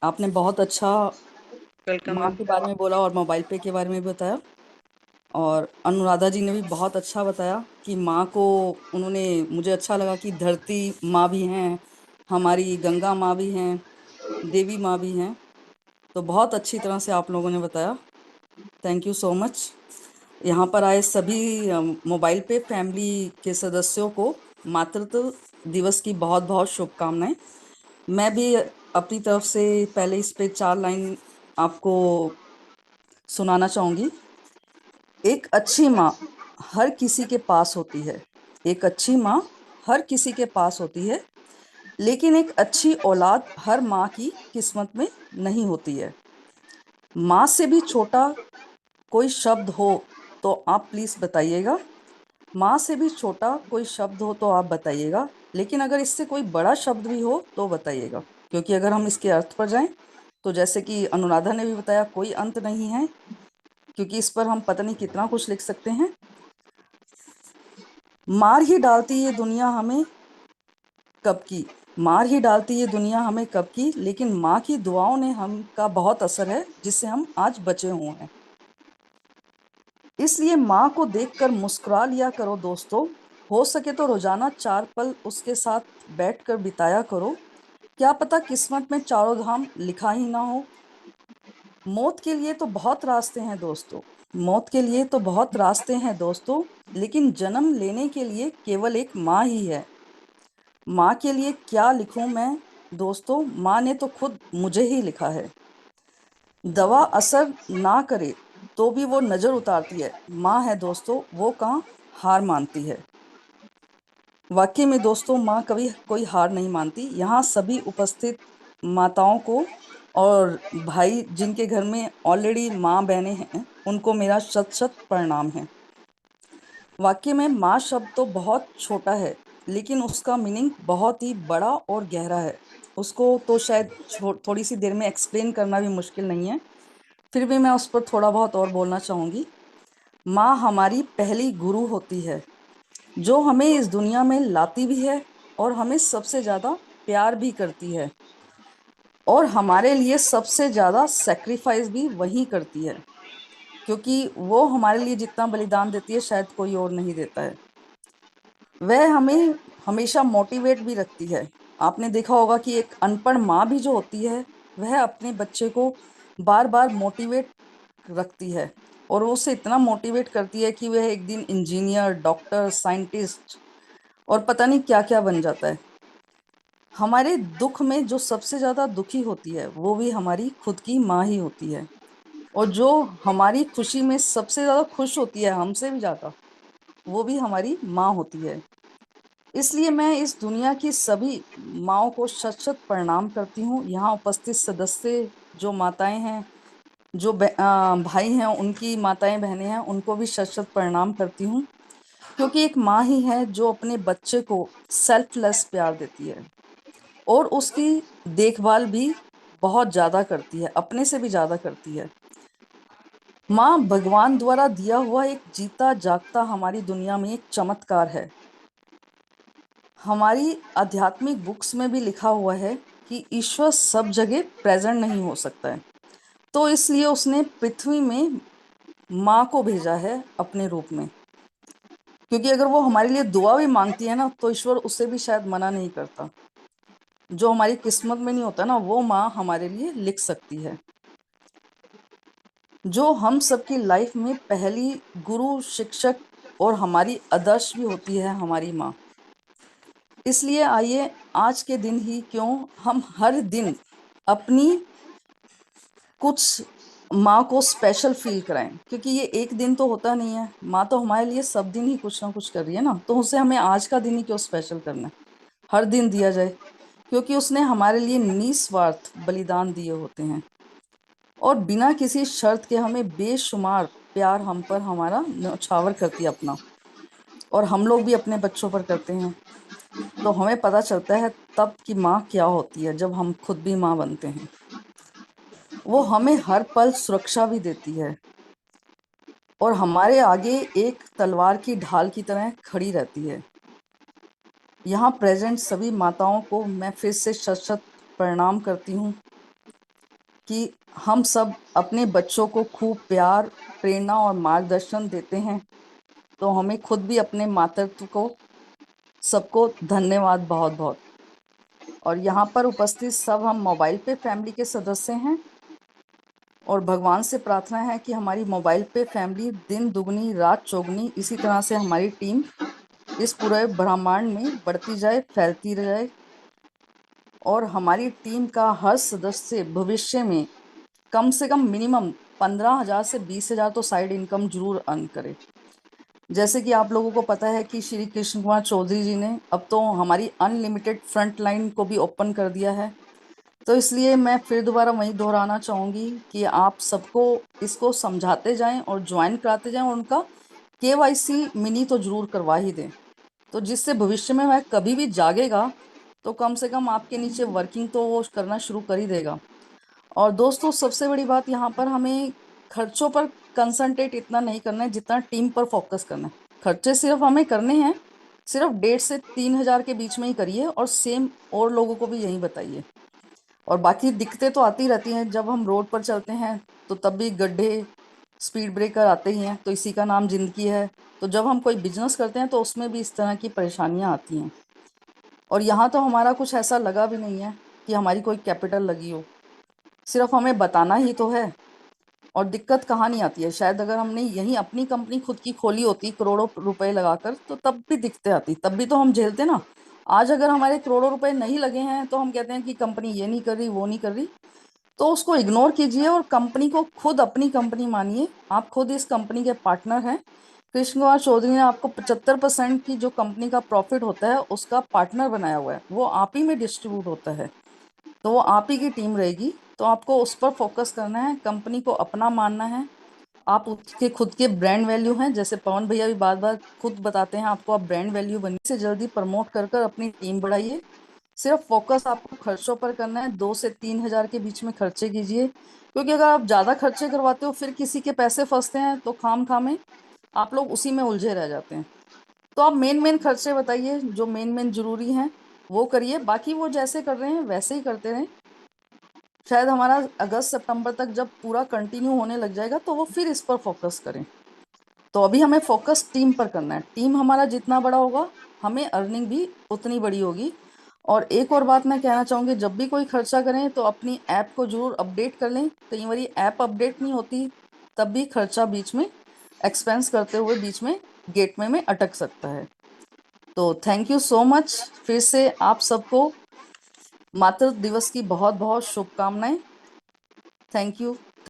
आपने बहुत अच्छा वेलकम माँ मैम। के बारे में बोला और मोबाइल पे के बारे में भी बताया। और अनुराधा जी ने भी बहुत अच्छा बताया कि माँ को उन्होंने, मुझे अच्छा लगा कि धरती माँ भी हैं, हमारी गंगा माँ भी हैं, देवी माँ भी हैं। तो बहुत अच्छी तरह से आप लोगों ने बताया। Thank you so much. यहाँ पर आए सभी मोबाइल पे फैमिली के सदस्यों को मातृत्व दिवस की बहुत बहुत शुभकामनाएं। मैं भी अपनी तरफ से पहले इस पे 4 लाइन आपको सुनाना चाहूंगी। एक अच्छी माँ हर किसी के पास होती है। एक अच्छी माँ हर किसी के पास होती है, लेकिन एक अच्छी औलाद हर माँ की किस्मत में नहीं होती है। माँ से भी छोटा कोई शब्द हो तो आप प्लीज बताइएगा। माँ से भी छोटा कोई शब्द हो तो आप बताइएगा, लेकिन अगर इससे कोई बड़ा शब्द भी हो तो बताइएगा। क्योंकि अगर हम इसके अर्थ पर जाएं तो जैसे कि अनुराधा ने भी बताया, कोई अंत नहीं है, क्योंकि इस पर हम पता नहीं कितना कुछ लिख सकते हैं। मार ही डालती ये दुनिया हमें कब की, मार ही डालती ये दुनिया हमें कब की, लेकिन माँ की दुआओं ने हम का बहुत असर है जिससे हम आज बचे हुए हैं। इसलिए माँ को देखकर मुस्कुरा लिया करो दोस्तों। हो सके तो रोजाना 4 पल उसके साथ बैठकर बिताया करो। क्या पता किस्मत में चारों धाम लिखा ही ना हो। मौत के लिए तो बहुत रास्ते हैं दोस्तों, मौत के लिए तो बहुत रास्ते हैं दोस्तों, लेकिन जन्म लेने के लिए केवल एक माँ ही है। माँ के लिए क्या लिखूं मैं दोस्तों, माँ ने तो खुद मुझे ही लिखा है। दवा असर ना करे तो भी वो नजर उतारती है। माँ है दोस्तों, वो कहाँ हार मानती है। वाकई में दोस्तों, माँ कभी कोई हार नहीं मानती। यहाँ सभी उपस्थित माताओं को और भाई जिनके घर में ऑलरेडी माँ बहनें हैं, उनको मेरा शत शत प्रणाम है। वाकई में माँ शब्द तो बहुत छोटा है, लेकिन उसका मीनिंग बहुत ही बड़ा और गहरा है। उसको तो शायद थोड़ी सी देर में एक्सप्लेन करना भी मुश्किल नहीं है, फिर भी मैं उस पर थोड़ा बहुत और बोलना चाहूंगी। माँ हमारी पहली गुरु होती है, जो हमें इस दुनिया में लाती भी है और हमें सबसे ज्यादा प्यार भी करती है, और हमारे लिए सबसे ज्यादा सेक्रीफाइस भी वही करती है। क्योंकि वो हमारे लिए जितना बलिदान देती है शायद कोई और नहीं देता है। वह हमें हमेशा मोटिवेट भी रखती है। आपने देखा होगा कि एक अनपढ़ माँ भी जो होती है, वह अपने बच्चे को बार बार मोटिवेट रखती है, और वो उसे इतना मोटिवेट करती है कि वह एक दिन इंजीनियर, डॉक्टर, साइंटिस्ट और पता नहीं क्या क्या बन जाता है। हमारे दुख में जो सबसे ज्यादा दुखी होती है वो भी हमारी खुद की माँ ही होती है, और जो हमारी खुशी में सबसे ज्यादा खुश होती है हमसे भी ज्यादा, वो भी हमारी माँ होती है। इसलिए मैं इस दुनिया की सभी माँओं को शत शत प्रणाम करती हूँ। यहाँ उपस्थित सदस्य जो माताएं हैं, जो भाई हैं, उनकी माताएं बहनें हैं, उनको भी शत शत प्रणाम करती हूँ। क्योंकि एक माँ ही है जो अपने बच्चे को सेल्फलेस प्यार देती है, और उसकी देखभाल भी बहुत ज्यादा करती है, अपने से भी ज्यादा करती है। माँ भगवान द्वारा दिया हुआ एक जीता जागता हमारी दुनिया में एक चमत्कार है। हमारी आध्यात्मिक बुक्स में भी लिखा हुआ है कि ईश्वर सब जगह प्रेजेंट नहीं हो सकता है, तो इसलिए उसने पृथ्वी में माँ को भेजा है अपने रूप में। क्योंकि अगर वो हमारे लिए दुआ भी मांगती है ना, तो ईश्वर उससे भी शायद मना नहीं करता। जो हमारी किस्मत में नहीं होता ना, वो माँ हमारे लिए लिख सकती है। जो हम सबकी लाइफ में पहली गुरु, शिक्षक और हमारी आदर्श भी होती है हमारी माँ। इसलिए आइए आज के दिन ही क्यों, हम हर दिन अपनी कुछ माँ को स्पेशल फील कराएं। क्योंकि ये एक दिन तो होता नहीं है, माँ तो हमारे लिए सब दिन ही कुछ ना कुछ कर रही है ना, तो उसे हमें आज का दिन ही क्यों स्पेशल करना है। हर दिन दिया जाए, क्योंकि उसने हमारे लिए निस्वार्थ बलिदान दिए होते हैं, और बिना किसी शर्त के हमें बेशुमार प्यार हम पर हमारा न्यौछावर करती है अपना। और हम लोग भी अपने बच्चों पर करते हैं, तो हमें पता चलता है तब कि माँ क्या होती है जब हम खुद भी माँ बनते हैं। वो हमें हर पल सुरक्षा भी देती है, और हमारे आगे एक तलवार की ढाल की तरह खड़ी रहती है। यहाँ प्रेजेंट सभी माताओं को मैं फिर से शत शत प्रणाम करती हूँ। कि हम सब अपने बच्चों को खूब प्यार, प्रेरणा और मार्गदर्शन देते हैं, तो हमें खुद भी अपने मातृत्व को, सबको धन्यवाद बहुत बहुत। और यहाँ पर उपस्थित सब हम मोबाइल पे फैमिली के सदस्य हैं, और भगवान से प्रार्थना है कि हमारी मोबाइल पे फैमिली दिन दुगनी रात चौगनी इसी तरह से हमारी टीम इस पूरे ब्रह्मांड में बढ़ती जाए, फैलती जाए, और हमारी टीम का हर सदस्य भविष्य में कम से कम मिनिमम 15,000 से 20,000 तो साइड इनकम जरूर अर्न करे। जैसे कि आप लोगों को पता है कि श्री कृष्ण कुमार चौधरी जी ने अब तो हमारी अनलिमिटेड फ्रंट लाइन को भी ओपन कर दिया है। तो इसलिए मैं फिर दोबारा वही दोहराना चाहूंगी कि आप सबको इसको समझाते जाएं और ज्वाइन कराते जाएं, और उनका केवाईसी मिनी तो जरूर करवा ही दें, तो जिससे भविष्य में वह कभी भी जागेगा तो कम से कम आपके नीचे वर्किंग तो वो करना शुरू कर ही देगा। और दोस्तों, सबसे बड़ी बात यहाँ पर हमें खर्चों पर कंसंट्रेट इतना नहीं करना है जितना टीम पर फोकस करना है। खर्चे सिर्फ हमें करने हैं, सिर्फ 1,500 से 3,000 के बीच में ही करिए, और सेम और लोगों को भी यही बताइए। और बाकी दिक्कतें तो आती रहती हैं, जब हम रोड पर चलते हैं तो तब भी गड्ढे, स्पीड ब्रेकर आते ही हैं, तो इसी का नाम जिंदगी है। तो जब हम कोई बिजनेस करते हैं तो उसमें भी इस तरह की परेशानियां आती हैं। और यहाँ तो हमारा कुछ ऐसा लगा भी नहीं है कि हमारी कोई कैपिटल लगी हो, सिर्फ हमें बताना ही तो है। और दिक्कत कहाँ नहीं आती है, शायद अगर हमने यही अपनी कंपनी खुद की खोली होती करोड़ों रुपए लगाकर, तो तब भी दिक्कतें आती, तब भी तो हम झेलते ना। आज अगर हमारे करोड़ों रुपए नहीं लगे हैं तो हम कहते हैं कि कंपनी ये नहीं कर रही, वो नहीं कर रही। तो उसको इग्नोर कीजिए और कंपनी को खुद अपनी कंपनी मानिए। आप खुद इस कंपनी के पार्टनर हैं। कृष्ण कुमार चौधरी ने आपको 75% की जो कंपनी का प्रॉफिट होता है उसका पार्टनर बनाया हुआ है, वो आप ही में डिस्ट्रीब्यूट होता है, तो वो आप ही की टीम रहेगी। तो आपको उस पर फोकस करना है, कंपनी को अपना मानना है। आप उसके खुद के ब्रांड वैल्यू हैं, जैसे पवन भैया भी बार बार खुद बताते हैं आपको, आप ब्रांड वैल्यू बनिए, से जल्दी प्रमोट कर कर अपनी टीम बढ़ाइए। सिर्फ फोकस आपको खर्चों पर करना है, 2 से 3 हजार के बीच में खर्चे कीजिए, क्योंकि अगर आप ज्यादा खर्चे करवाते हो फिर किसी के पैसे फंसते हैं तो खाम खा में आप लोग उसी में उलझे रह जाते हैं। तो आप मेन मेन खर्चे बताइए, जो मेन मेन जरूरी हैं वो करिए, बाकी वो जैसे कर रहे हैं वैसे ही करते रहें। शायद हमारा अगस्त सितंबर तक जब पूरा कंटिन्यू होने लग जाएगा तो वो फिर इस पर फोकस करें। तो अभी हमें फोकस टीम पर करना है, टीम हमारा जितना बड़ा होगा हमें अर्निंग भी उतनी बड़ी होगी। और एक और बात मैं कहना चाहूंगी, जब भी कोई खर्चा करें तो अपनी ऐप को जरूर अपडेट कर लें, कई बार ऐप अपडेट नहीं होती, तब भी खर्चा बीच में एक्सपेंस करते हुए बीच में गेटवे में अटक सकता है। तो थैंक यू सो मच, फिर से आप सबको मातृ दिवस की बहुत बहुत शुभकामनाएं। Thank you.